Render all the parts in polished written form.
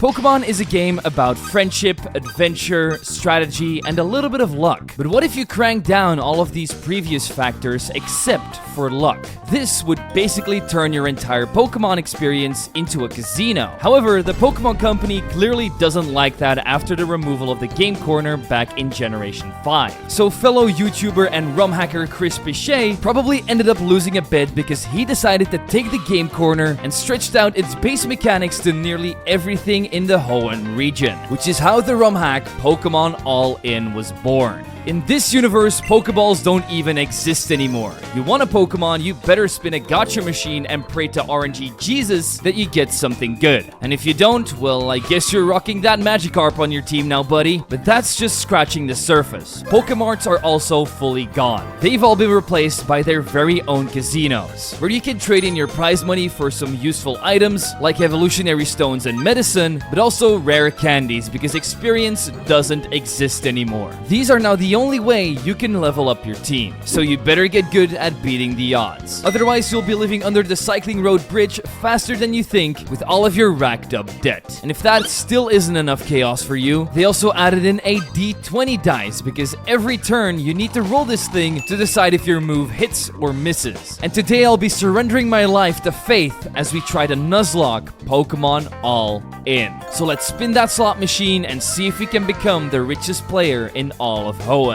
Pokemon is a game about friendship, adventure, strategy, and a little bit of luck. But what if you crank down all of these previous factors except for luck? This would basically turn your entire Pokemon experience into a casino. However, the Pokemon Company clearly doesn't like that after the removal of the game corner back in Generation 5. So fellow YouTuber and ROM hacker Chris Pichet probably ended up losing a bet because he decided to take the game corner and stretched out its base mechanics to nearly everything in the Hoenn region, which is how the ROM hack Pokemon All-In was born. In this universe, Pokeballs don't even exist anymore. You want a Pokemon, you better spin a gacha machine and pray to RNG Jesus that you get something good. And if you don't, well, I guess you're rocking that Magikarp on your team now, buddy. But that's just scratching the surface. Pokemarts are also fully gone. They've all been replaced by their very own casinos, where you can trade in your prize money for some useful items like evolutionary stones and medicine, but also rare candies because experience doesn't exist anymore. These are now the only way you can level up your team, so you better get good at beating the odds. Otherwise, you'll be living under the cycling road bridge faster than you think with all of your racked up debt. And if that still isn't enough chaos for you, they also added in a D20 dice because every turn you need to roll this thing to decide if your move hits or misses. And today I'll be surrendering my life to faith as we try to Nuzlocke Pokemon All-In. So let's spin that slot machine and see if we can become the richest player in all of Hoenn.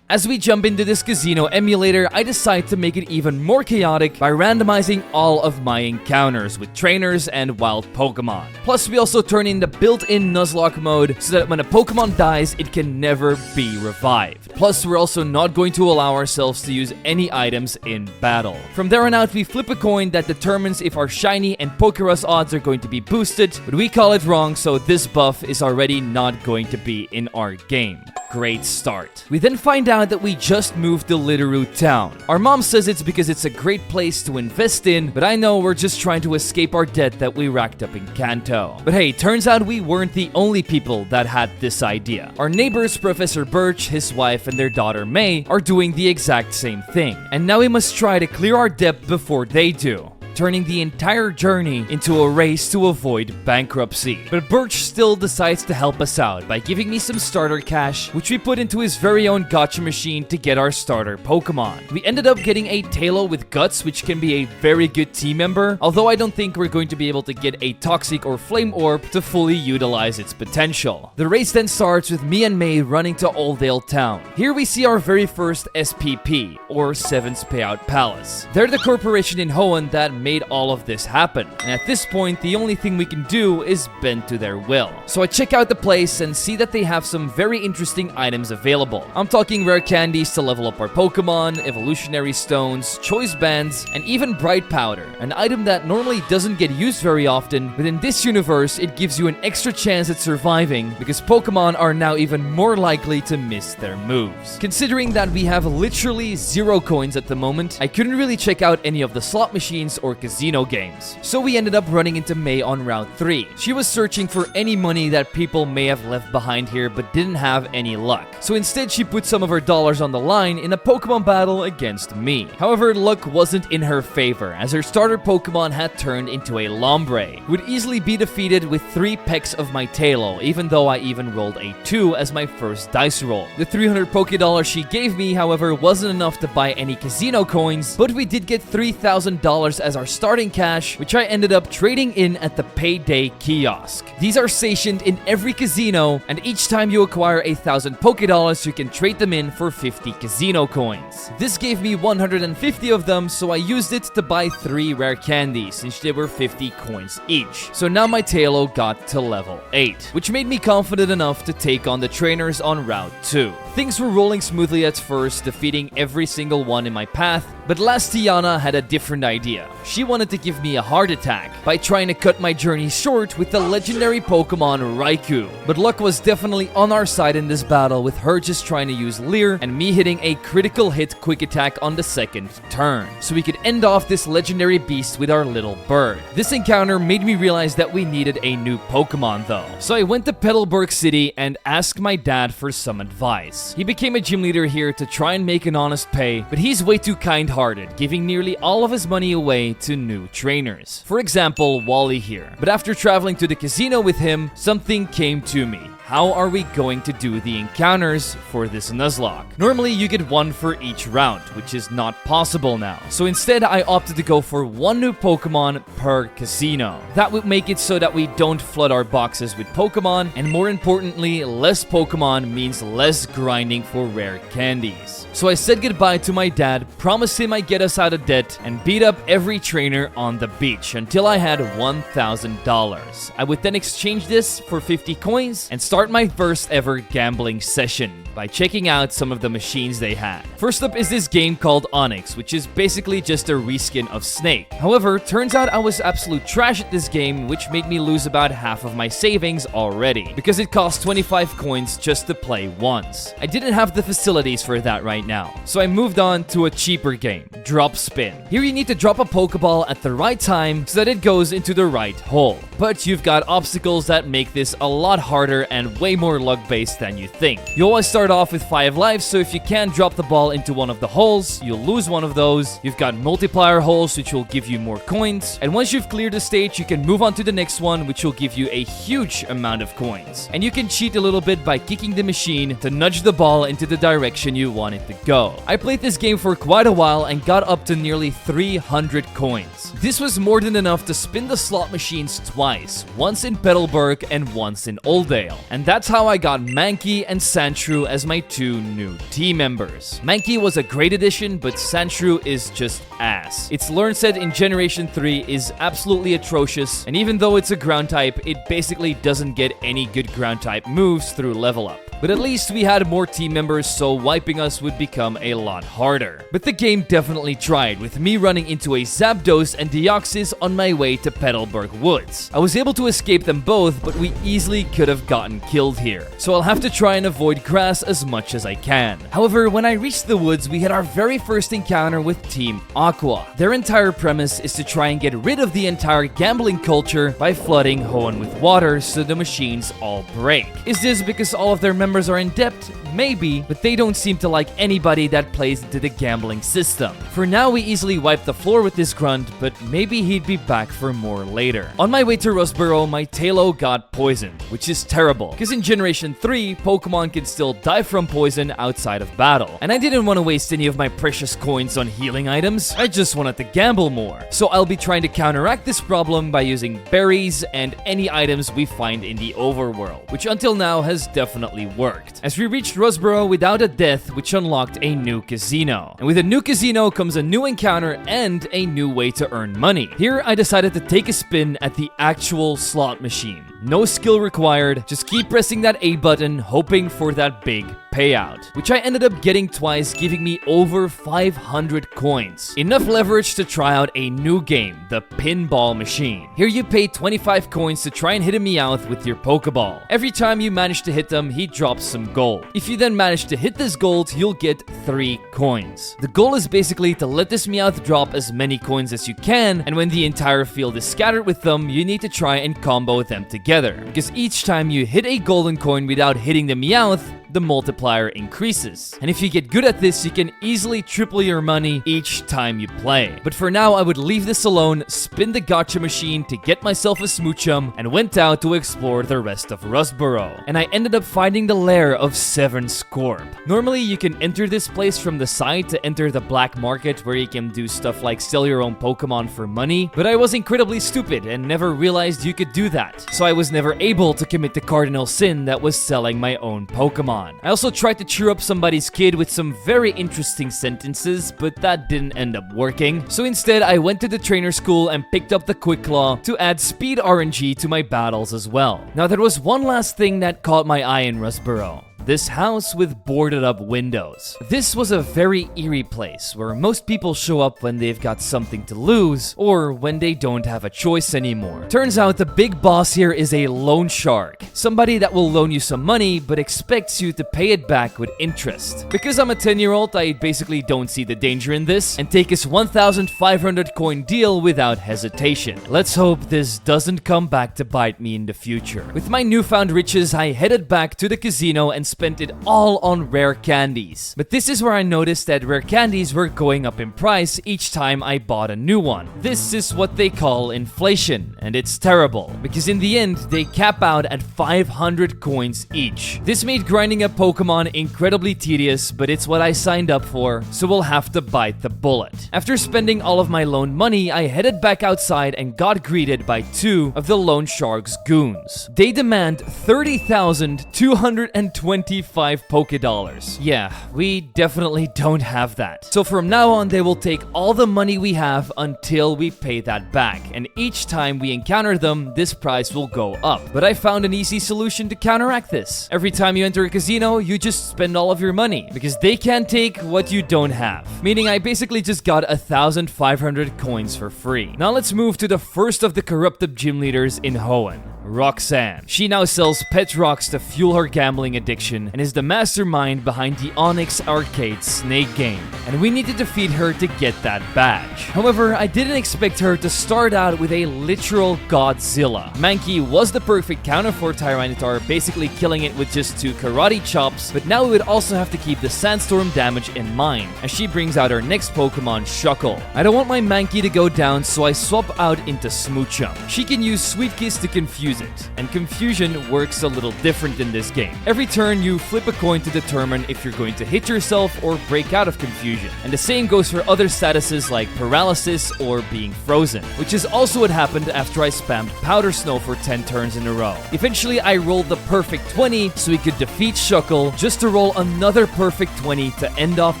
As we jump into this casino emulator, I decide to make it even more chaotic by randomizing all of my encounters with trainers and wild Pokemon. Plus, we also turn in the built-in Nuzlocke mode so that when a Pokemon dies, it can never be revived. Plus, we're also not going to allow ourselves to use any items in battle. From there on out, we flip a coin that determines if our shiny and Pokerus odds are going to be boosted, but we call it wrong, so this buff is already not going to be in our game. Great start. We then find out that we just moved to Littleroot Town. Our mom says it's because it's a great place to invest in, but I know we're just trying to escape our debt that we racked up in Kanto. But hey, turns out we weren't the only people that had this idea. Our neighbors, Professor Birch, his wife, and their daughter May, are doing the exact same thing. And now we must try to clear our debt before they do, turning the entire journey into a race to avoid bankruptcy. But Birch still decides to help us out by giving me some starter cash, which we put into his very own gacha machine to get our starter Pokemon. We ended up getting a Tailo with Guts, which can be a very good team member, although I don't think we're going to be able to get a Toxic or Flame Orb to fully utilize its potential. The race then starts with me and May running to Oldale Town. Here we see our very first SPP, or Seventh Payout Palace. They're the corporation in Hoenn that made all of this happen, and at this point the only thing we can do is bend to their will. So I check out the place and see that they have some very interesting items available. I'm talking rare candies to level up our Pokemon, evolutionary stones, choice bands, and even bright powder, an item that normally doesn't get used very often, but in this universe it gives you an extra chance at surviving because Pokemon are now even more likely to miss their moves. Considering that we have literally 0 coins at the moment, I couldn't really check out any of the slot machines or casino games. So we ended up running into May on Route 3. She was searching for any money that people may have left behind here but didn't have any luck. So instead she put some of her dollars on the line in a Pokemon battle against me. However, luck wasn't in her favor as her starter Pokemon had turned into a Lombre, who would easily be defeated with 3 pecks of my Tailo, even though I even rolled a 2 as my first dice roll. The 300 Pokédollars she gave me, however, wasn't enough to buy any casino coins, but we did get $3,000 as our starting cash, which I ended up trading in at the Payday kiosk. These are stationed in every casino, and each time you acquire 1,000 Pokédollars, you can trade them in for 50 casino coins. This gave me 150 of them, so I used it to buy 3 rare candies, since they were 50 coins each. So now my Tailo got to level 8, which made me confident enough to take on the trainers on Route 2. Things were rolling smoothly at first, defeating every single one in my path, but last Tiana had a different idea. She wanted to give me a heart attack by trying to cut my journey short with the legendary Pokemon Raikou. But luck was definitely on our side in this battle, with her just trying to use Leer and me hitting a critical hit quick attack on the second turn, so we could end off this legendary beast with our little bird. This encounter made me realize that we needed a new Pokemon though, so I went to Petalburg City and asked my dad for some advice. He became a gym leader here to try and make an honest pay, but he's way too kind-hearted, giving nearly all of his money away to new trainers. For example, Wally here. But after traveling to the casino with him, something came to me. How are we going to do the encounters for this Nuzlocke? Normally you get one for each round, which is not possible now. So instead I opted to go for one new Pokemon per casino. That would make it so that we don't flood our boxes with Pokemon, and more importantly, less Pokemon means less grinding for rare candies. So I said goodbye to my dad, promised him I'd get us out of debt, and beat up every trainer on the beach until I had $1,000. I would then exchange this for 50 coins and start my first ever gambling session by checking out some of the machines they had. First up is this game called Onyx, which is basically just a reskin of Snake. However, turns out I was absolute trash at this game, which made me lose about half of my savings already, because it cost 25 coins just to play once. I didn't have the facilities for that right now, so I moved on to a cheaper game, Drop Spin. Here you need to drop a Pokeball at the right time so that it goes into the right hole. But you've got obstacles that make this a lot harder and way more luck-based than you think. You always start off with 5 lives, so if you can't drop the ball into one of the holes, you'll lose one of those. You've got multiplier holes, which will give you more coins. And once you've cleared the stage, you can move on to the next one, which will give you a huge amount of coins. And you can cheat a little bit by kicking the machine to nudge the ball into the direction you want it to go. I played this game for quite a while and got up to nearly 300 coins. This was more than enough to spin the slot machines twice, once in Petalburg and once in Oldale. And that's how I got Mankey and Sandshrew as my 2 new team members. Mankey was a great addition, but Sandshrew is just ass. Its learn set in Generation 3 is absolutely atrocious, and even though it's a ground type, it basically doesn't get any good ground type moves through level up. But at least we had more team members, so wiping us would become a lot harder. But the game definitely tried, with me running into a Zapdos and Deoxys on my way to Petalburg Woods. I was able to escape them both, but we easily could have gotten killed here, so I'll have to try and avoid grass as much as I can. However, when I reached the woods, we had our very first encounter with Team Aqua. Their entire premise is to try and get rid of the entire gambling culture by flooding Hoenn with water so the machines all break. Is this because all of their members are in debt? Maybe, but they don't seem to like anybody that plays into the gambling system. For now, we easily wiped the floor with this grunt, but maybe he'd be back for more later. On my way to Rustboro, my Tailo got poisoned, which is terrible, because in Generation 3, Pokemon can still die from poison outside of battle. And I didn't want to waste any of my precious coins on healing items, I just wanted to gamble more. So I'll be trying to counteract this problem by using berries and any items we find in the overworld, which until now has definitely worked. As we reached Rustboro without a death, which unlocked a new casino. And with a new casino comes a new encounter and a new way to earn money. Here, I decided to take a spin at the actual slot machine. No skill required, just keep pressing that A button, hoping for that big payout, which I ended up getting twice, giving me over 500 coins. Enough leverage to try out a new game, the pinball machine. Here you pay 25 coins to try and hit a Meowth with your Pokeball. Every time you manage to hit them, he drops some gold. If you then manage to hit this gold, you'll get 3 coins. The goal is basically to let this Meowth drop as many coins as you can, and when the entire field is scattered with them, you need to try and combo them together, because each time you hit a golden coin without hitting the Meowth, the multiplier increases. And if you get good at this, you can easily triple your money each time you play. But for now, I would leave this alone, spin the gacha machine to get myself a Smoochum, and went out to explore the rest of Rustboro. And I ended up finding the lair of Severn Scorp. Normally, you can enter this place from the side to enter the black market, where you can do stuff like sell your own Pokemon for money, but I was incredibly stupid and never realized you could do that. So I was never able to commit the cardinal sin that was selling my own Pokemon. I also tried to cheer up somebody's kid with some very interesting sentences, but that didn't end up working. So instead, I went to the trainer school and picked up the Quick Claw to add speed RNG to my battles as well. Now, there was one last thing that caught my eye in Rustboro. This house with boarded up windows. This was a very eerie place where most people show up when they've got something to lose or when they don't have a choice anymore. Turns out the big boss here is a loan shark. Somebody that will loan you some money but expects you to pay it back with interest. Because I'm a 10-year-old, I basically don't see the danger in this and take his 1,500 coin deal without hesitation. Let's hope this doesn't come back to bite me in the future. With my newfound riches, I headed back to the casino and spent it all on rare candies. But this is where I noticed that rare candies were going up in price each time I bought a new one. This is what they call inflation, and it's terrible, because in the end, they cap out at 500 coins each. This made grinding up Pokemon incredibly tedious, but it's what I signed up for, so we'll have to bite the bullet. After spending all of my loaned money, I headed back outside and got greeted by two of the loan shark's goons. They demand 30,225 Pokédollars. Yeah, we definitely don't have that. So from now on, they will take all the money we have until we pay that back, and each time we encounter them, this price will go up. But I found an easy solution to counteract this. Every time you enter a casino, you just spend all of your money, because they can't take what you don't have. Meaning I basically just got 1,500 coins for free. Now let's move to the first of the corrupted gym leaders in Hoenn, Roxanne. She now sells pet rocks to fuel her gambling addiction and is the mastermind behind the Onyx Arcade Snake game, and we need to defeat her to get that badge. However, I didn't expect her to start out with a literal Godzilla. Mankey was the perfect counter for Tyranitar, basically killing it with just 2 karate chops, but now we would also have to keep the sandstorm damage in mind as she brings out our next Pokemon, Shuckle. I don't want my Mankey to go down, so I swap out into Smoochum. She can use Sweet Kiss to confuse it, and confusion works a little different in this game. Every turn you flip a coin to determine if you're going to hit yourself or break out of confusion, and the same goes for other statuses like paralysis or being frozen, which is also what happened after I spammed Powder Snow for 10 turns in a row. Eventually I rolled the perfect 20 so we could defeat Shuckle, just to roll another perfect 20 to end off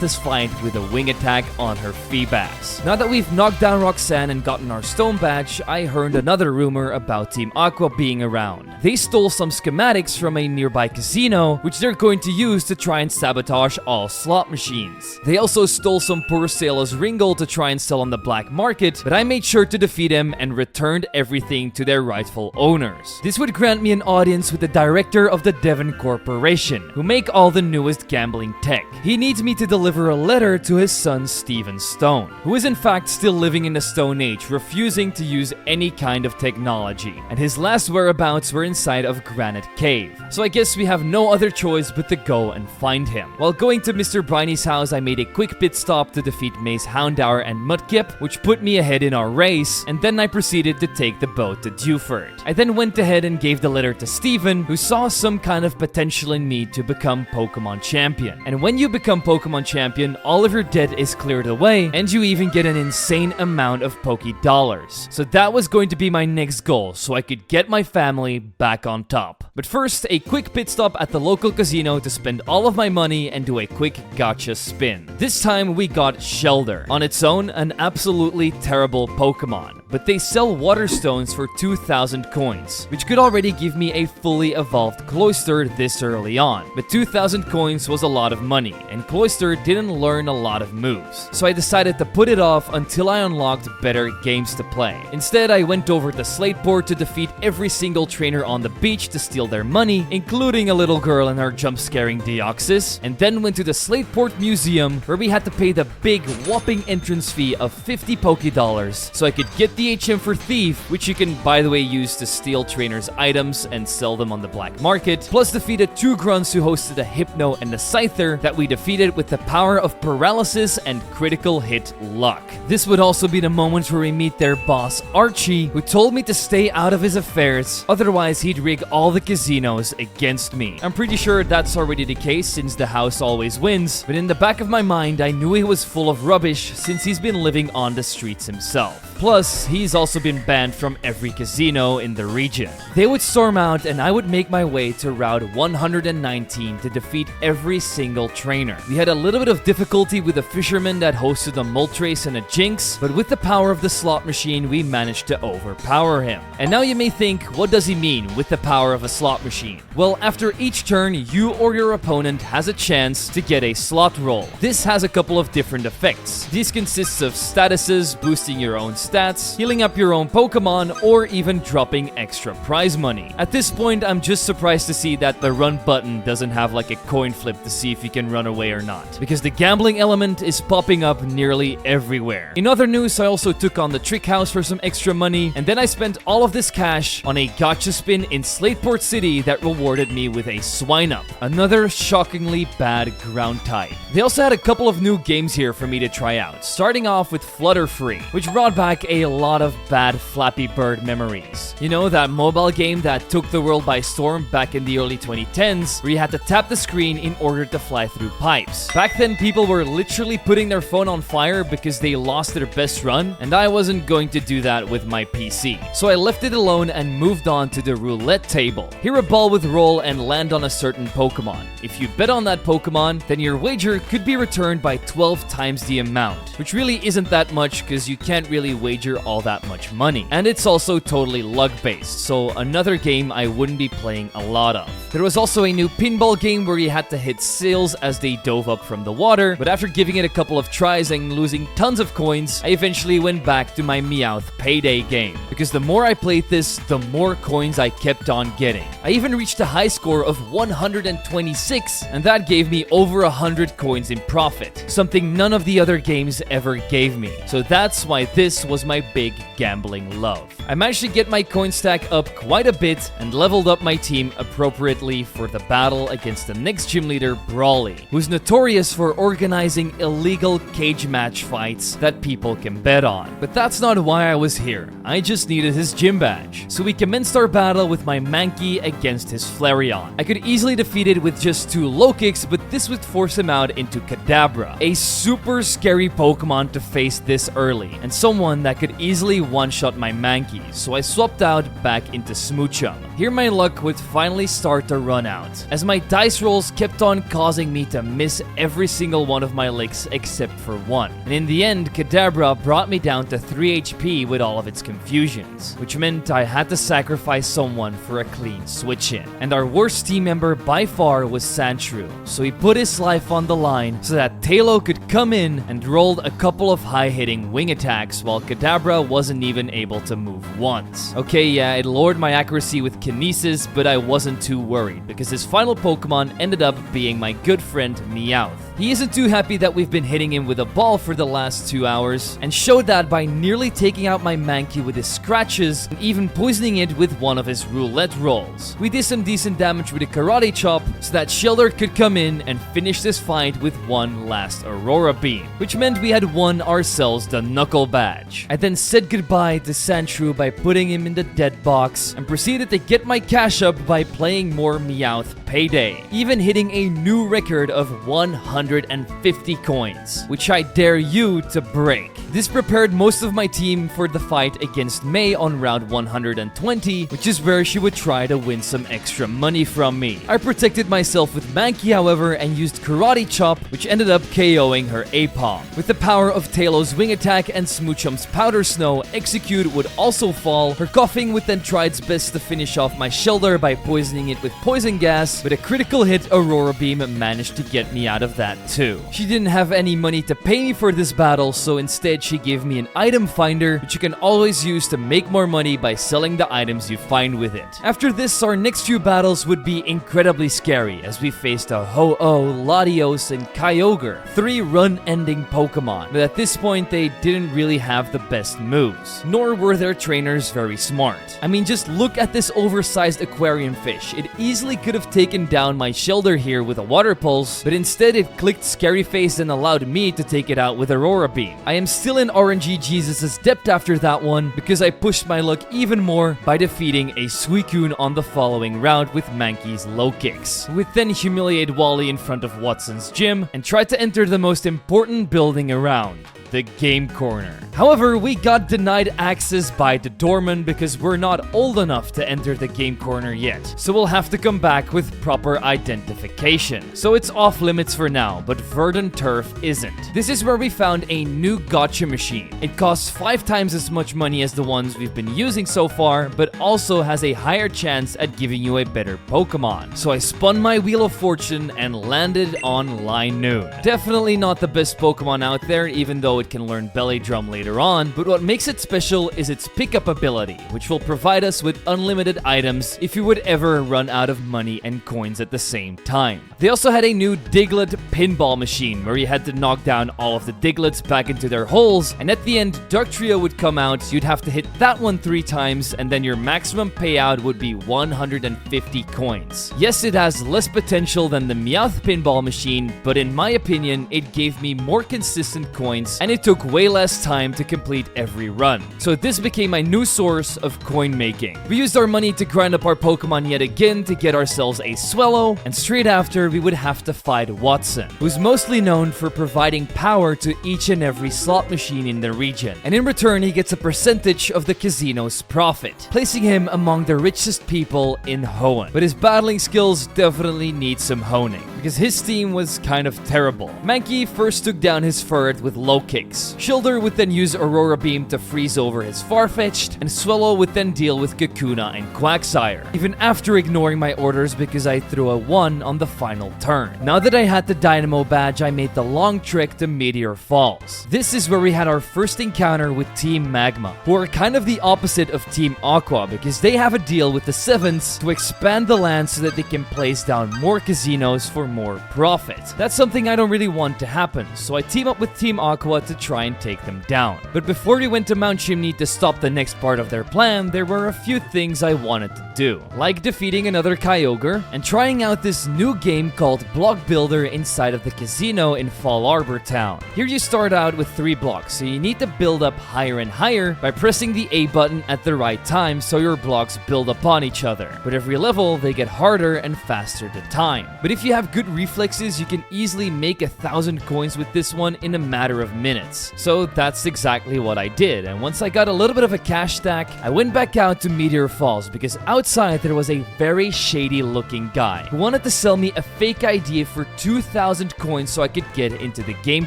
this fight with a wing attack on her Feebas. Now that we've knocked down Roxanne and gotten our stone badge, I heard another rumor about Team Aqua being around. They stole some schematics from a nearby casino, which they're going to use to try and sabotage all slot machines. They also stole some poor Salah's Ringold to try and sell on the black market, but I made sure to defeat him and returned everything to their rightful owners. This would grant me an audience with the director of the Devon Corporation, who make all the newest gambling tech. He needs me to deliver a letter to his son Steven Stone, who is in fact still living in the Stone Age, refusing to use any kind of technology, and his last whereabouts were inside of Granite Cave. So I guess we have no other choice but to go and find him. While going to Mr. Briney's house, I made a quick pit stop to defeat Mace Houndour and Mudkip, which put me ahead in our race, and then I proceeded to take the boat to Dewford. I then went ahead and gave the letter to Steven, who saw some kind of potential in me to become Pokemon Champion. And when you become Pokemon Champion, all of your debt is cleared away, and you even get an insane amount of Poké-Dollars. So that was going to be my next goal, so I could get my family back on top. But first, a quick pit stop at the local casino to spend all of my money and do a quick gacha spin. This time we got Shelder. On its own, an absolutely terrible Pokemon, but they sell water stones for 2,000 coins, which could already give me a fully evolved Cloyster this early on. But 2,000 coins was a lot of money, and Cloyster didn't learn a lot of moves, so I decided to put it off until I unlocked better games to play. Instead, I went over to Slateport to defeat every single trainer on the beach to steal their money, including a little girl and her jump-scaring Deoxys, and then went to the Slateport Museum, where we had to pay the big, whopping entrance fee of 50 Poké-Dollars so I could get the HM for Thief, which you can, by the way, use to steal trainers' items and sell them on the black market, plus defeated 2 grunts who hosted a Hypno and a Scyther that we defeated with the power of paralysis and critical hit luck. This would also be the moment where we meet their boss, Archie, who told me to stay out of his affairs, otherwise he'd rig all the casinos against me. I'm pretty sure that's already the case since the house always wins, but in the back of my mind I knew he was full of rubbish since he's been living on the streets himself. Plus, he's also been banned from every casino in the region. They would storm out and I would make my way to Route 119 to defeat every single trainer. We had a little bit of difficulty with a fisherman that hosted a Moltres and a Jinx, but with the power of the slot machine, we managed to overpower him. And now you may think, what does he mean with the power of a slot machine? Well, after each turn, you or your opponent has a chance to get a slot roll. This has a couple of different effects. This consists of statuses, boosting your own stats, healing up your own Pokemon, or even dropping extra prize money. At this point, I'm just surprised to see that the run button doesn't have like a coin flip to see if you can run away or not, because the gambling element is popping up nearly everywhere. In other news, I also took on the Trick House for some extra money, and then I spent all of this cash on a gacha spin in Slateport City that rewarded me with a Swinub, another shockingly bad ground type. They also had a couple of new games here for me to try out, starting off with Flutter Free, which brought back a lot of bad Flappy Bird memories. You know, that mobile game that took the world by storm back in the early 2010s, where you had to tap the screen in order to fly through pipes. Back then, people were literally putting their phone on fire because they lost their best run, and I wasn't going to do that with my PC. So I left it alone and moved on to the roulette table. Here a ball would roll and land on a certain Pokemon. If you bet on that Pokemon, then your wager could be returned by 12 times the amount, which really isn't that much because you can't really wager all that much money. And it's also totally luck-based, so another game I wouldn't be playing a lot of. There was also a new pinball game where you had to hit sails as they dove up from the water, but after giving it a couple of tries and losing tons of coins, I eventually went back to my Meowth Payday game, because the more I played this, the more coins I kept on getting. I even reached a high score of 126, and that gave me over 100 coins in profit, something none of the other games ever gave me. So that's why this was my big gambling love. I managed to get my coin stack up quite a bit and leveled up my team appropriately for the battle against the next gym leader, Brawly, who's notorious for organizing illegal cage match fights that people can bet on. But that's not why I was here. I just needed his gym badge. So we commenced our battle with my Mankey against his Flareon. I could easily defeat it with just 2 low kicks, but this would force him out into Kadabra, a super scary Pokemon to face this early, and someone that could easily one-shot my Mankey, so I swapped out back into Smoochum. Here my luck would finally start to run out, as my dice rolls kept on causing me to miss every single one of my licks except for one. And in the end, Kadabra brought me down to 3 HP with all of its confusions, which meant I had to sacrifice someone for a clean switch in. And our worst team member by far was Sandshrew, so he put his life on the line so that Tailo could come in and rolled a couple of high-hitting wing attacks while Kadabra wasn't even able to move once. Okay, yeah, it lowered my accuracy with Kinesis, but I wasn't too worried because his final Pokemon ended up being my good friend Meowth. He isn't too happy that we've been hitting him with a ball for the last 2 hours, and showed that by nearly taking out my Mankey with his scratches and even poisoning it with one of his roulette rolls. We did some decent damage with a Karate Chop so that Shelter could come in and finish this fight with one last Aurora Beam, which meant we had won ourselves the Knuckle Badge. I then said goodbye to Sandshrew by putting him in the dead box and proceeded to get my cash up by playing more Meowth Payday, even hitting a new record of 150 coins, which I dare you to break. This prepared most of my team for the fight against May on round 120, which is where she would try to win some extra money from me. I protected myself with Mankey, however, and used Karate Chop, which ended up KOing her Apom. With the power of Tailo's wing attack and Smoochum's Powder Snow, Execute would also fall. Her Coughing would then try its best to finish off my Shelter by poisoning it with poison gas, but a critical hit Aurora Beam managed to get me out of that too. She didn't have any money to pay me for this battle, so instead she gave me an item finder, which you can always use to make more money by selling the items you find with it. After this, our next few battles would be incredibly scary as we faced a Ho-Oh, Latios, and Kyogre, 3 run-ending Pokemon, but at this point they didn't really have the best moves, nor were their trainers very smart. I mean, just look at this oversized aquarium fish. It easily could have taken down my Shelter here with a Water Pulse, but instead it clicked Scary Face and allowed me to take it out with Aurora Beam. I am still in RNG Jesus' depth after that one because I pushed my luck even more by defeating a Suicune on the following round with Mankey's low kicks. We then humiliated Wally in front of Watson's gym and tried to enter the most important building around, the game corner. However, we got denied access by the doorman because we're not old enough to enter the game corner yet, so we'll have to come back with proper identification. So it's off limits for now, but Verdant Turf isn't. This is where we found a new gacha machine. It costs 5 times as much money as the ones we've been using so far, but also has a higher chance at giving you a better Pokemon. So I spun my Wheel of Fortune and landed on Linoone. Definitely not the best Pokemon out there, even though though it can learn belly drum later on, but what makes it special is its pickup ability, which will provide us with unlimited items if you would ever run out of money and coins at the same time. They also had a new Diglett pinball machine where you had to knock down all of the Diglets back into their holes, and at the end, Dark Trio would come out, you'd have to hit that one 3 times, and then your maximum payout would be 150 coins. Yes, it has less potential than the Meowth pinball machine, but in my opinion, it gave me more consistent coins, and it took way less time to complete every run. So this became my new source of coin making. We used our money to grind up our Pokemon yet again to get ourselves a Swellow, and straight after, we would have to fight Watson, who's mostly known for providing power to each and every slot machine in the region, and in return he gets a percentage of the casino's profit, placing him among the richest people in Hoenn. But his battling skills definitely need some honing, because his team was kind of terrible. Mankey first took down his Furret with low kicks, Shieldr would then use Aurora Beam to freeze over his Farfetch'd, and Swellow would then deal with Kakuna and Quagsire, even after ignoring my orders because I threw a 1 on the final turn. Now that I had the Dynamo badge, I made the long trek to Meteor Falls. This is where we had our first encounter with Team Magma, who are kind of the opposite of Team Aqua because they have a deal with the Sevens to expand the land so that they can place down more casinos for more profit. That's something I don't really want to happen, so I team up with Team Aqua to try and take them down. But before we went to Mount Chimney to stop the next part of their plan, there were a few things I wanted to do, like defeating another Kyogre and trying out this new game called Block Builder inside of the casino in Fall Arbor Town. Here you start out with 3 blocks, so you need to build up higher and higher by pressing the A button at the right time so your blocks build upon each other. With every level, they get harder and faster to time. But if you have good reflexes, you can easily make 1,000 coins with this one in a matter of minutes. So that's exactly what I did, and once I got a little bit of a cash stack, I went back out to Meteor Falls because outside there was a very shady looking guy who wanted to sell me a fake ID for 2,000 coins so I could get into the game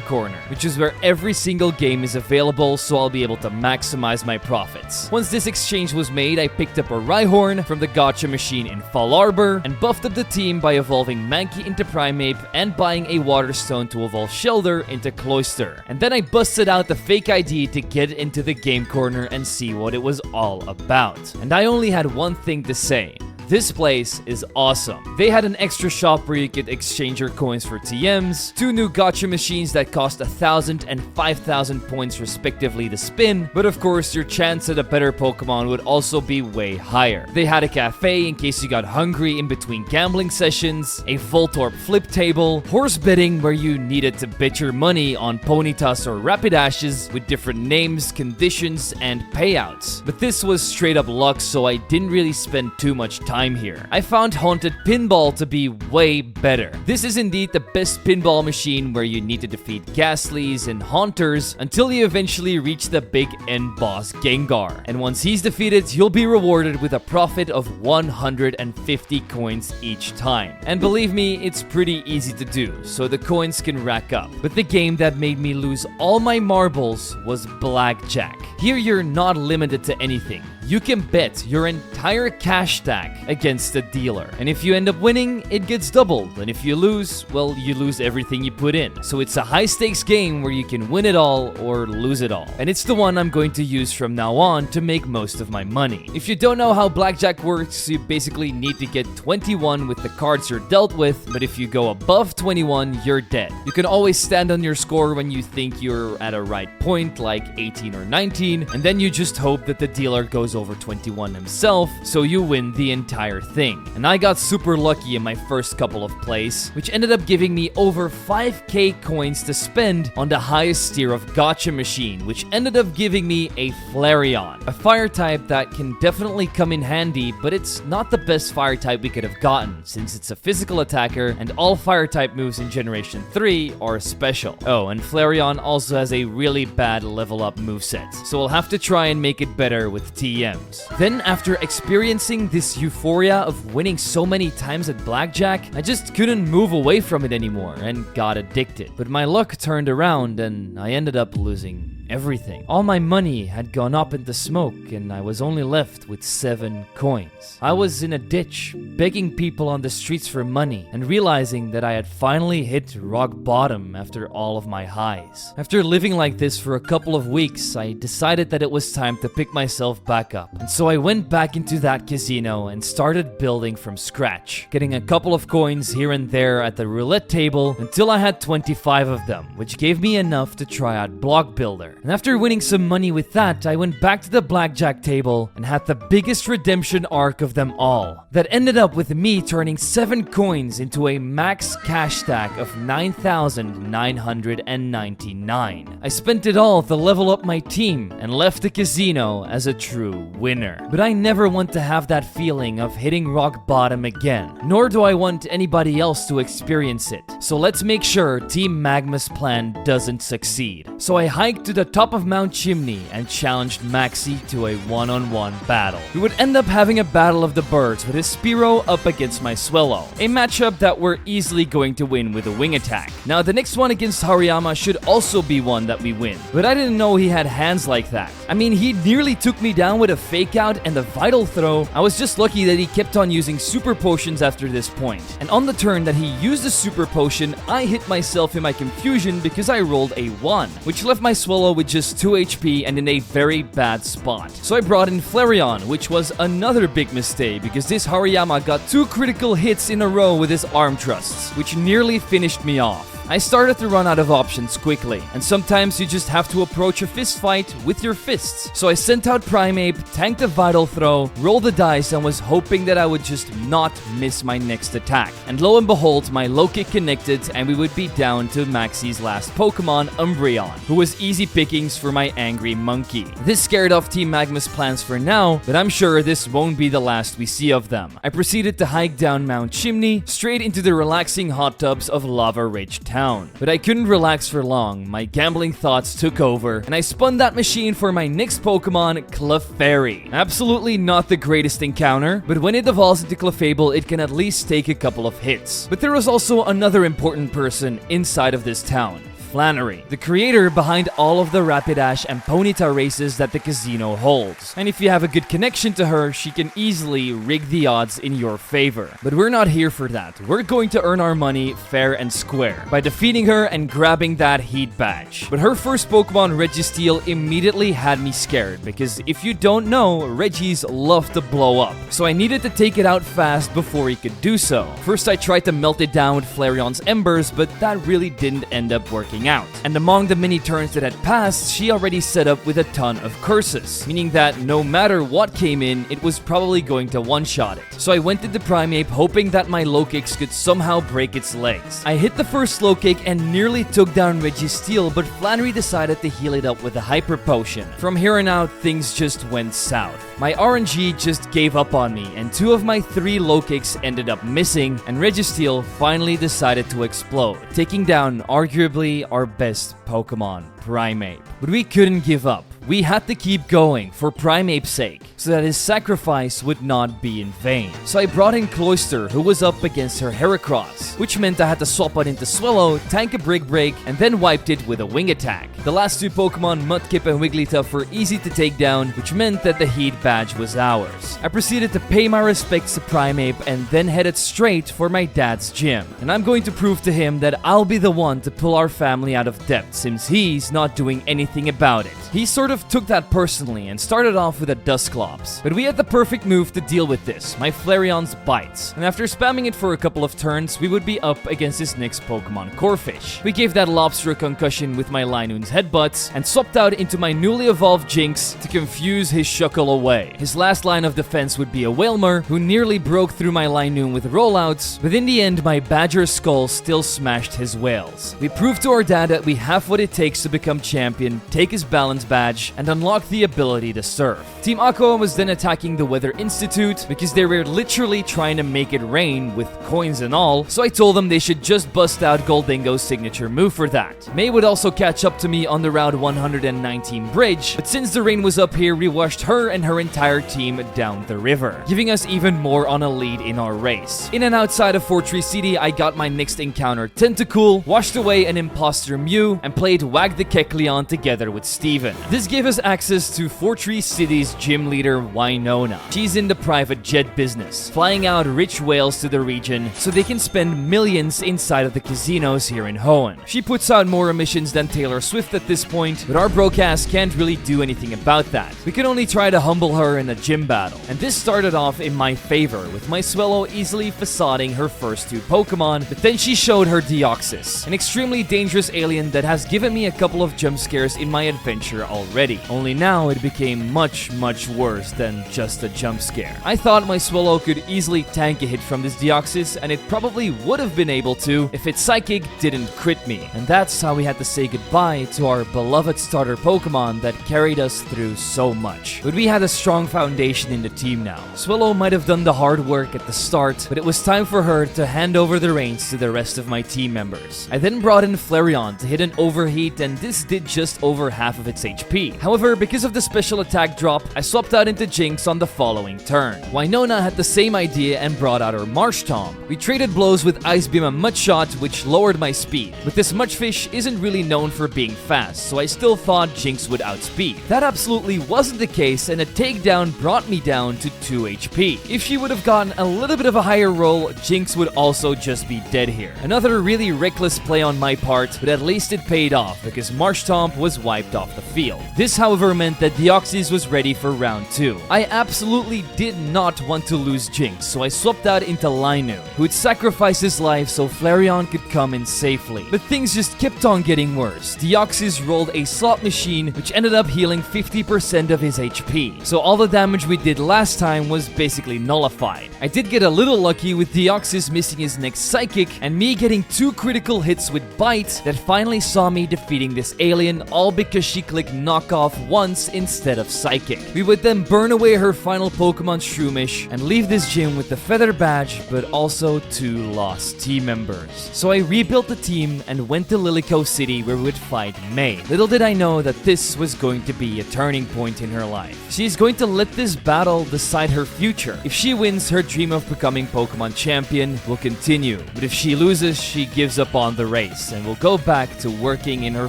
corner, which is where every single game is available, so I'll be able to maximize my profits. Once this exchange was made, I picked up a Rhyhorn from the gacha machine in Fall Arbor and buffed up the team by evolving Mankey into Primeape and buying a Water Stone to evolve Shieldr into Cloyster. And then I busted out the fake ID to get into the game corner and see what it was all about. And I only had one thing to say. This place is awesome. They had an extra shop where you could exchange your coins for TMs, 2 new gacha machines that cost 1,000 and 5,000 points respectively to spin, but of course your chance at a better Pokemon would also be way higher. They had a cafe in case you got hungry in between gambling sessions, a Voltorb flip table, horse betting where you needed to bet your money on Ponytas or Rapidashes with different names, conditions, and payouts. But this was straight up luck, so I didn't really spend too much time here. I found Haunted Pinball to be way better. This is indeed the best pinball machine where you need to defeat Ghastlies and Haunters until you eventually reach the big end boss Gengar. And once he's defeated, you'll be rewarded with a profit of 150 coins each time. And believe me, it's pretty easy to do, so the coins can rack up. But the game that made me lose all my marbles was Blackjack. Here you're not limited to anything. You can bet your entire cash stack against the dealer. And if you end up winning, it gets doubled. And if you lose, well, you lose everything you put in. So it's a high stakes game where you can win it all or lose it all. And it's the one I'm going to use from now on to make most of my money. If you don't know how Blackjack works, you basically need to get 21 with the cards you're dealt with. But if you go above 21, you're dead. You can always stand on your score when you think you're at a right point, like 18 or 19. And then you just hope that the dealer goes over 21 himself, so you win the entire thing. And I got super lucky in my first couple of plays, which ended up giving me over 5k coins to spend on the highest tier of gacha machine, which ended up giving me a Flareon, a fire type that can definitely come in handy, but it's not the best fire type we could have gotten, since it's a physical attacker and all fire type moves in Generation 3 are special. Oh, and Flareon also has a really bad level up moveset, so we'll have to try and make it better with TM. Then, after experiencing this euphoria of winning so many times at Blackjack, I just couldn't move away from it anymore and got addicted. But my luck turned around and I ended up losing everything. All my money had gone up into smoke and I was only left with 7 coins. I was in a ditch, begging people on the streets for money and realizing that I had finally hit rock bottom after all of my highs. After living like this for a couple of weeks, I decided that it was time to pick myself back up. And so I went back into that casino and started building from scratch, getting a couple of coins here and there at the roulette table until I had 25 of them, which gave me enough to try out Block Builder. And after winning some money with that, I went back to the blackjack table and had the biggest redemption arc of them all. That ended up with me turning 7 coins into a max cash stack of 9,999. I spent it all to level up my team and left the casino as a true winner. But I never want to have that feeling of hitting rock bottom again, nor do I want anybody else to experience it. So let's make sure Team Magma's plan doesn't succeed. So I hiked to the top of Mount Chimney and challenged Maxi to a one-on-one battle. We would end up having a battle of the birds with his Spearow up against my Swellow, a matchup that we're easily going to win with a wing attack. Now the next one against Hariyama should also be one that we win, but I didn't know he had hands like that. I mean, he nearly took me down with a fake out and the vital throw. I was just lucky that he kept on using super potions after this point. And on the turn that he used the super potion, I hit myself in my confusion because I rolled a 1, which left my Swellow with just 2 HP and in a very bad spot. So I brought in Flareon, which was another big mistake because this Hariyama got 2 critical hits in a row with his arm thrusts, which nearly finished me off. I started to run out of options quickly, and sometimes you just have to approach a fist fight with your fists. So I sent out Primeape, tanked a Vital Throw, rolled the dice, and was hoping that I would just not miss my next attack. And lo and behold, my low kick connected, and we would be down to Maxi's last Pokemon, Umbreon, who was easy pickings for my angry monkey. This scared off Team Magma's plans for now, but I'm sure this won't be the last we see of them. I proceeded to hike down Mount Chimney, straight into the relaxing hot tubs of Lava Ridge Town. But I couldn't relax for long. My gambling thoughts took over, and I spun that machine for my next Pokemon, Clefairy. Absolutely not the greatest encounter, but when it evolves into Clefable, it can at least take a couple of hits. But there was also another important person inside of this town. Flannery, the creator behind all of the Rapidash and Ponyta races that the casino holds. And if you have a good connection to her, she can easily rig the odds in your favor. But we're not here for that. We're going to earn our money fair and square by defeating her and grabbing that Heat Badge. But her first Pokemon, Registeel, immediately had me scared because if you don't know, Reggies love to blow up. So I needed to take it out fast before he could do so. First I tried to melt it down with Flareon's Embers, but that really didn't end up working out. And among the many turns that had passed, she already set up with a ton of curses, meaning that no matter what came in, it was probably going to one-shot it. So I went to the Primeape hoping that my low kicks could somehow break its legs. I hit the first low kick and nearly took down Registeel, but Flannery decided to heal it up with a Hyper Potion. From here on out, things just went south. My RNG just gave up on me, and 2 of my 3 low kicks ended up missing, and Registeel finally decided to explode, taking down arguably our best Pokemon, Primeape. But we couldn't give up. We had to keep going for Primeape's sake, so that his sacrifice would not be in vain. So I brought in Cloyster, who was up against her Heracross, which meant I had to swap out into Swellow, tank a Brick Break, and then wiped it with a Wing Attack. The last 2 Pokemon, Mudkip and Wigglytuff, were easy to take down, which meant that the Heat Badge was ours. I proceeded to pay my respects to Primeape and then headed straight for my dad's gym. And I'm going to prove to him that I'll be the one to pull our family out of debt, since he's not doing anything about it. He sort of took that personally and started off with a Dusclops. But we had the perfect move to deal with this, my Flareon's Bites. And after spamming it for a couple of turns, we would be up against his next Pokemon, Corphish. We gave that Lobster a concussion with my Linoon's Headbutts and swapped out into my newly evolved Jinx to confuse his Shuckle away. His last line of defense would be a Wailmer, who nearly broke through my Linoon with rollouts, but in the end my Badger Skull still smashed his Wails. We proved to our dad that we have what it takes to become champion, take his Balance Badge, bridge and unlock the ability to surf. Team Aqua was then attacking the Weather Institute because they were literally trying to make it rain with coins and all, so I told them they should just bust out Goldingo's signature move for that. May would also catch up to me on the Route 119 bridge, but since the rain was up here, we washed her and her entire team down the river, giving us even more on a lead in our race. In and outside of Fortree City, I got my next encounter Tentacool, washed away an imposter Mew, and played Wag the Kecleon together with Steven. This gave us access to Fortree City's gym leader Winona. She's in the private jet business, flying out rich whales to the region so they can spend millions inside of the casinos here in Hoenn. She puts out more emissions than Taylor Swift at this point, but our broadcast can't really do anything about that. We can only try to humble her in a gym battle, and this started off in my favor, with my Swellow easily facading her first two Pokemon, but then she showed her Deoxys, an extremely dangerous alien that has given me a couple of jump scares in my adventure already. Only now it became much worse than just a jump scare. I thought my Swellow could easily tank a hit from this Deoxys, and it probably would have been able to if its Psychic didn't crit me. And that's how we had to say goodbye to our beloved starter Pokemon that carried us through so much. But we had a strong foundation in the team now. Swellow might have done the hard work at the start, but it was time for her to hand over the reins to the rest of my team members. I then brought in Flareon to hit an overheat, and this did just over half of its HP. However, because of the special attack drop, I swapped out into Jinx on the following turn. Winona had the same idea and brought out her Marshtomp. We traded blows with Ice Beam and Mud Shot, which lowered my speed. But this Mudfish isn't really known for being fast, so I still thought Jinx would outspeed. That absolutely wasn't the case, and a takedown brought me down to 2 HP. If she would have gotten a little bit of a higher roll, Jinx would also just be dead here. Another really reckless play on my part, but at least it paid off because Marshtomp was wiped off the field. This, however, meant that Deoxys was ready for round 2. I absolutely did not want to lose Jinx, so I swapped out into Lineu, who would sacrifice his life so Flareon could come in safely. But things just kept on getting worse. Deoxys rolled a slot machine, which ended up healing 50% of his HP. So all the damage we did last time was basically nullified. I did get a little lucky with Deoxys missing his next Psychic, and me getting 2 critical hits with Bite that finally saw me defeating this alien, all because she clicked knockoff once instead of Psychic. We would then burn away her final Pokemon Shroomish and leave this gym with the Feather Badge, but also 2 lost team members. So I rebuilt the team and went to Lilycove City where we would fight May. Little did I know that this was going to be a turning point in her life. She's going to let this battle decide her future. If she wins, her dream of becoming Pokemon champion will continue, but if she loses, she gives up on the race and will go back to working in her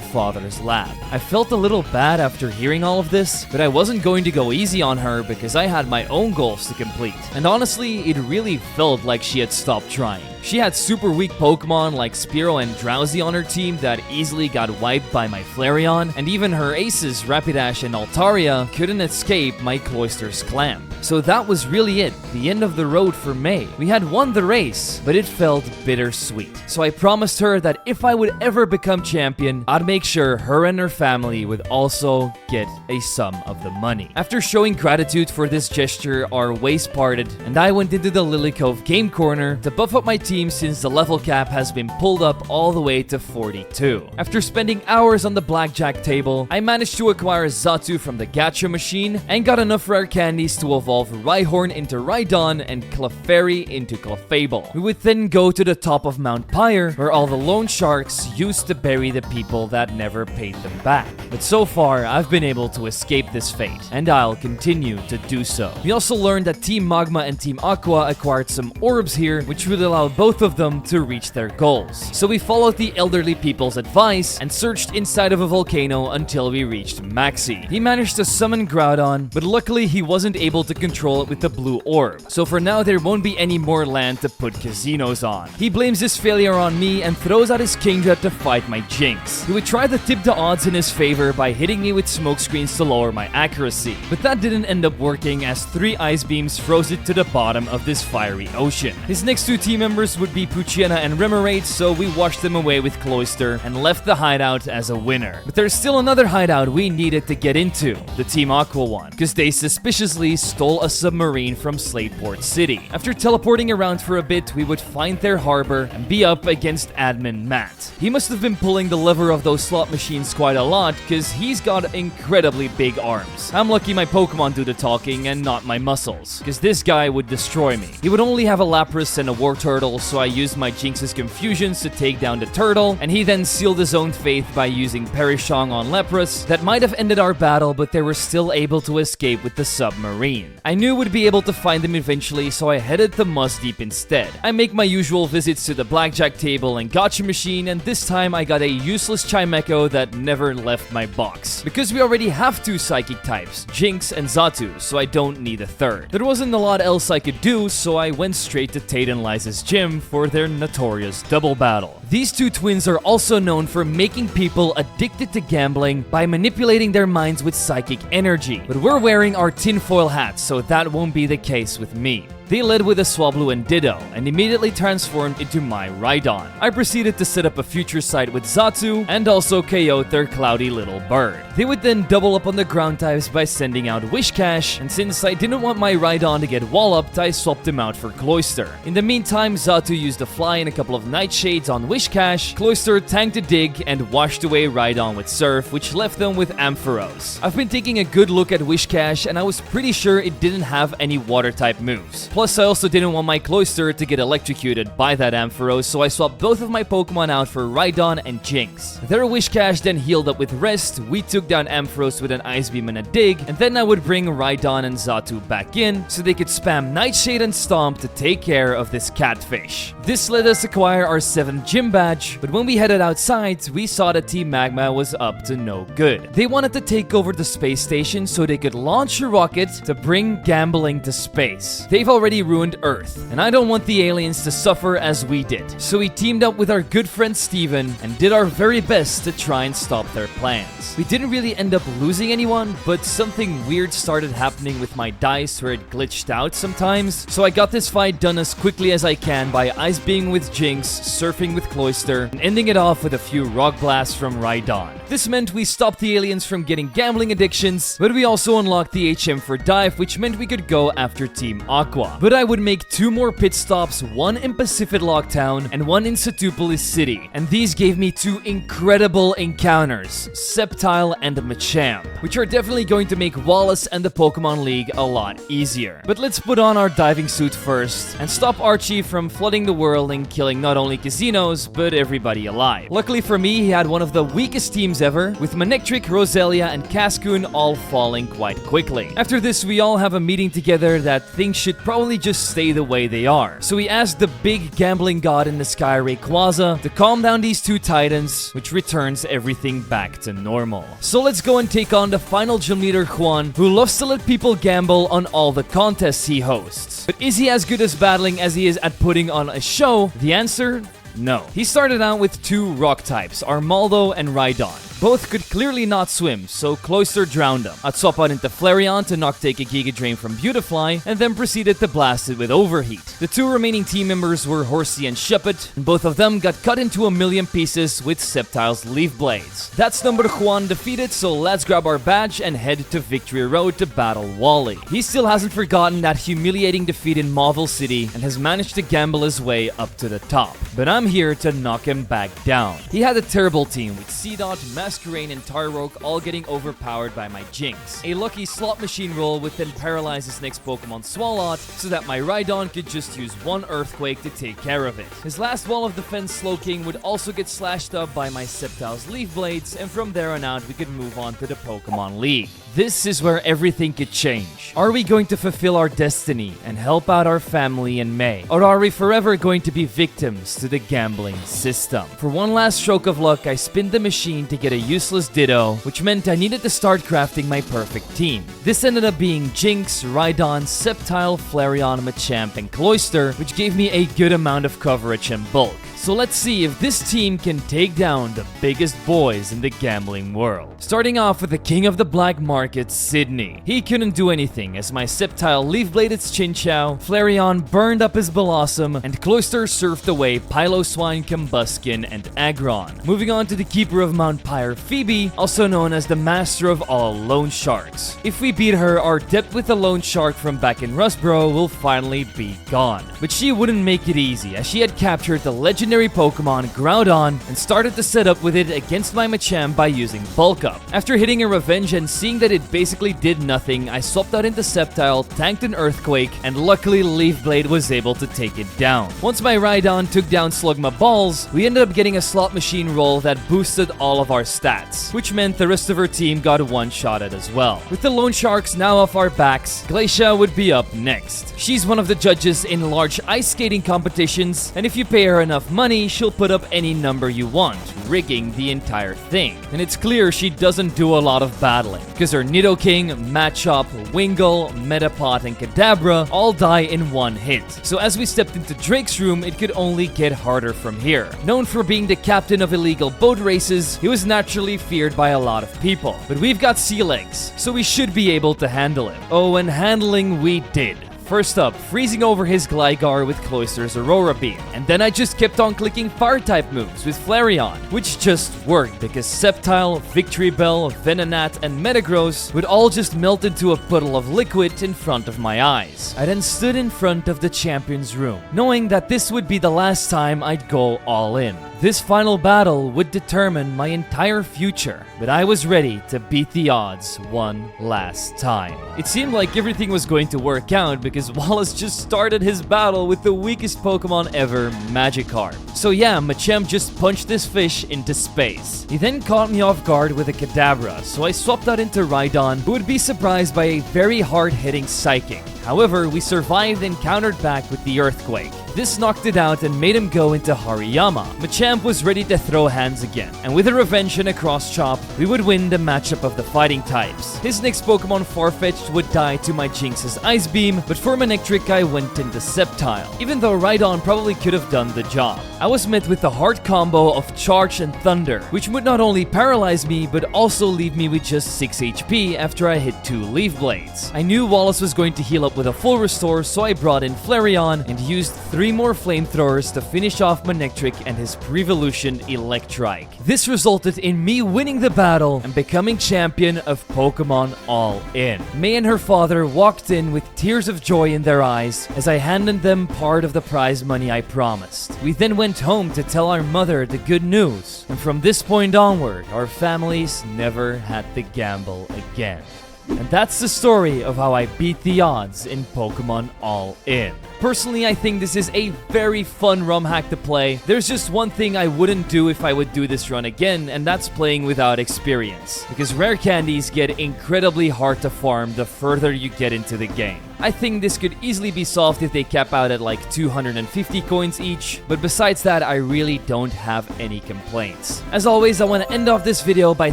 father's lab. I felt a little bad after hearing all of this, but I wasn't going to go easy on her because I had my own goals to complete. And honestly, it really felt like she had stopped trying. She had super weak Pokemon like Spearow and Drowsy on her team that easily got wiped by my Flareon, and even her aces Rapidash and Altaria couldn't escape my Cloyster's Clamp. So that was really it, the end of the road for May. We had won the race, but it felt bittersweet. So I promised her that if I would ever become champion, I'd make sure her and her family would also get a sum of the money. After showing gratitude for this gesture, our ways parted, and I went into the Lilycove game corner to buff up my team since the level cap has been pulled up all the way to 42. After spending hours on the blackjack table, I managed to acquire Xatu from the gacha machine and got enough rare candies to evolve Rhyhorn into Rhydon and Clefairy into Clefable. We would then go to the top of Mount Pyre, where all the loan sharks used to bury the people that never paid them back. But so far, I've been able to escape this fate, and I'll continue to do so. We also learned that Team Magma and Team Aqua acquired some orbs here, which would allow both of them to reach their goals. So we followed the elderly people's advice and searched inside of a volcano until we reached Maxi. He managed to summon Groudon, but luckily he wasn't able to control it with the blue orb. So for now, there won't be any more land to put casinos on. He blames his failure on me and throws out his Kingdra to fight my Jinx. He would try to tip the odds in his favor by hitting me with smoke screens to lower my accuracy, but that didn't end up working as 3 ice beams froze it to the bottom of this fiery ocean. His next 2 team members would be Poochyena and Remoraid, so we washed them away with Cloyster and left the hideout as a winner. But there's still another hideout we needed to get into, the Team Aqua one, because they suspiciously stole a submarine from Slateport City. After teleporting around for a bit, we would find their harbor and be up against admin Matt. He must have been pulling the lever of those slot machines quite a lot, because he's got got incredibly big arms. I'm lucky my Pokemon do the talking and not my muscles, because this guy would destroy me. He would only have a Lapras and a War Turtle, so I used my Jinx's Confusions to take down the turtle, and he then sealed his own fate by using Perishong on Lapras. That might have ended our battle, but they were still able to escape with the submarine. I knew we'd be able to find them eventually, so I headed to Muzdeep instead. I make my usual visits to the blackjack table and gacha machine, and this time I got a useless Chimecho that never left my box. Because we already have 2 psychic types, Jinx and Xatu, so I don't need a third. There wasn't a lot else I could do, so I went straight to Tate and Liza's gym for their notorious double battle. These 2 twins are also known for making people addicted to gambling by manipulating their minds with psychic energy. But we're wearing our tinfoil hats, so that won't be the case with me. They led with a Swablu and Ditto, and immediately transformed into my Rhydon. I proceeded to set up a future sight with Xatu, and also KO'd their cloudy little bird. They would then double up on the ground types by sending out Whiscash, and since I didn't want my Rhydon to get walloped, I swapped him out for Cloyster. In the meantime, Xatu used a Fly and a couple of Nightshades on Whiscash, Cloyster tanked a Dig, and washed away Rhydon with Surf, which left them with Ampharos. I've been taking a good look at Whiscash, and I was pretty sure it didn't have any water-type moves. Plus, I also didn't want my Cloyster to get electrocuted by that Ampharos, so I swapped both of my Pokemon out for Rhydon and Jinx. Their Whiscash then healed up with Rest, we took down Ampharos with an Ice Beam and a Dig, and then I would bring Rhydon and Xatu back in so they could spam Nightshade and Stomp to take care of this catfish. This let us acquire our 7th gym badge, but when we headed outside, we saw that Team Magma was up to no good. They wanted to take over the space station so they could launch a rocket to bring gambling to space. They've already ruined Earth, and I don't want the aliens to suffer as we did. So we teamed up with our good friend Steven and did our very best to try and stop their plans. We didn't really end up losing anyone, but something weird started happening with my dice where it glitched out sometimes, so I got this fight done as quickly as I can by Ice Beaming with Jinx, Surfing with Cloyster, and ending it off with a few Rock Blasts from Rhydon. This meant we stopped the aliens from getting gambling addictions, but we also unlocked the HM for Dive, which meant we could go after Team Aqua. But I would make 2 more pit stops, one in Pacific Locktown and one in Satupolis City, and these gave me 2 incredible encounters, Sceptile and Machamp, which are definitely going to make Wallace and the Pokemon League a lot easier. But let's put on our diving suit first and stop Archie from flooding the world and killing not only casinos, but everybody alive. Luckily for me, he had one of the weakest teams ever, with Manectric, Roselia, and Cascoon all falling quite quickly. After this, we all have a meeting together that things should probably just stay the way they are. So we asked the big gambling god in the sky, Rayquaza, to calm down these 2 titans, which returns everything back to normal. So let's go and take on the final gym leader, Juan, who loves to let people gamble on all the contests he hosts. But is he as good as battling as he is at putting on a show? The answer? No. He started out with 2 rock types, Armaldo and Rhydon. Both could clearly not swim, so Cloyster drowned them. I'd swap out into Flareon to knock take a Giga Drain from Beautifly, and then proceeded to blast it with Overheat. The 2 remaining team members were Horsey and Shuppet, and both of them got cut into a million pieces with Sceptile's Leaf Blades. That's number Juan defeated, so let's grab our badge and head to Victory Road to battle Wally. He still hasn't forgotten that humiliating defeat in Marvel City and has managed to gamble his way up to the top. But I'm here to knock him back down. He had a terrible team with Seedot, Masquerain, and Tyroke all getting overpowered by my Jinx. A lucky slot machine roll would then paralyze his next Pokemon Swalot so that my Rhydon could just use 1 Earthquake to take care of it. His last wall of defense, Slowking, would also get slashed up by my Sceptile's Leaf Blades, and from there on out we could move on to the Pokemon League. This is where everything could change. Are we going to fulfill our destiny and help out our family in May? Or are we forever going to be victims to the gambling system? For one last stroke of luck, I spinned the machine to get a useless Ditto, which meant I needed to start crafting my perfect team. This ended up being Jinx, Rhydon, Sceptile, Flareon, Machamp, and Cloyster, which gave me a good amount of coverage and bulk. So let's see if this team can take down the biggest boys in the gambling world. Starting off with the king of the black market, Sydney. He couldn't do anything as my Sceptile leaf-bladed Chinchou, Flareon burned up his Blossom, and Cloyster surfed away Piloswine, Combuskin, and Aggron. Moving on to the keeper of Mount Pyre, Phoebe, also known as the master of all loan sharks. If we beat her, our debt with the loan shark from back in Rustboro will finally be gone. But she wouldn't make it easy as she had captured the legendary legendary Pokemon Groudon and started to set up with it against my Machamp by using Bulk Up. After hitting a Revenge and seeing that it basically did nothing, I swapped out into Sceptile, tanked an Earthquake, and luckily Leaf Blade was able to take it down. Once my Rhydon took down Slugma Balls, we ended up getting a slot machine roll that boosted all of our stats, which meant the rest of our team got one-shotted as well. With the Loan Sharks now off our backs, Glacia would be up next. She's one of the judges in large ice skating competitions, and if you pay her enough money, she'll put up any number you want, rigging the entire thing. And it's clear she doesn't do a lot of battling, because her Nidoking, Machop, Wingull, Metapod, and Kadabra all die in one hit. So as we stepped into Drake's room, it could only get harder from here. Known for being the captain of illegal boat races, he was naturally feared by a lot of people. But we've got sea legs, so we should be able to handle him. Oh, and handling we did. First up, freezing over his Gligar with Cloyster's Aurora Beam. And then I just kept on clicking Fire-type moves with Flareon, which just worked because Sceptile, Victory Bell, Venonat, and Metagross would all just melt into a puddle of liquid in front of my eyes. I then stood in front of the champion's room, knowing that this would be the last time I'd go all in. This final battle would determine my entire future, but I was ready to beat the odds one last time. It seemed like everything was going to work out because Wallace just started his battle with the weakest Pokemon ever, Magikarp. So yeah, Machamp just punched this fish into space. He then caught me off guard with a Kadabra, so I swapped out into Rhydon, who would be surprised by a very hard-hitting Psychic. However, we survived and countered back with the Earthquake. This knocked it out and made him go into Hariyama. Machamp was ready to throw hands again, and with a Revenge and a Cross Chop, we would win the matchup of the fighting types. His next Pokemon Farfetch'd would die to my Jinx's Ice Beam, but for Manectric I went into Sceptile, even though Rhydon probably could have done the job. I was met with the hard combo of Charge and Thunder, which would not only paralyze me, but also leave me with just 6 HP after I hit 2 Leaf Blades. I knew Wallace was going to heal up with a full restore, so I brought in Flareon and used 3 more flamethrowers to finish off Manectric and his Prevolution Electrike. This resulted in me winning the battle and becoming champion of Pokemon All In. May and her father walked in with tears of joy in their eyes as I handed them part of the prize money I promised. We then went home to tell our mother the good news, and from this point onward, our families never had to gamble again. And that's the story of how I beat the odds in Pokemon All In. Personally, I think this is a very fun ROM hack to play. There's just one thing I wouldn't do if I would do this run again, and that's playing without experience. Because rare candies get incredibly hard to farm the further you get into the game. I think this could easily be solved if they cap out at like 250 coins each, but besides that, I really don't have any complaints. As always, I want to end off this video by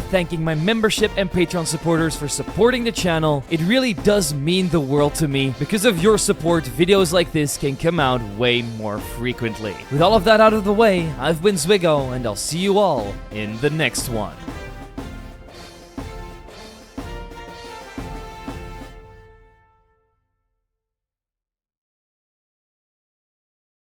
thanking my membership and Patreon supporters for supporting the channel. It really does mean the world to me. Because of your support, videos like this can come out way more frequently. With all of that out of the way, I've been Zwiggo, and I'll see you all in the next one.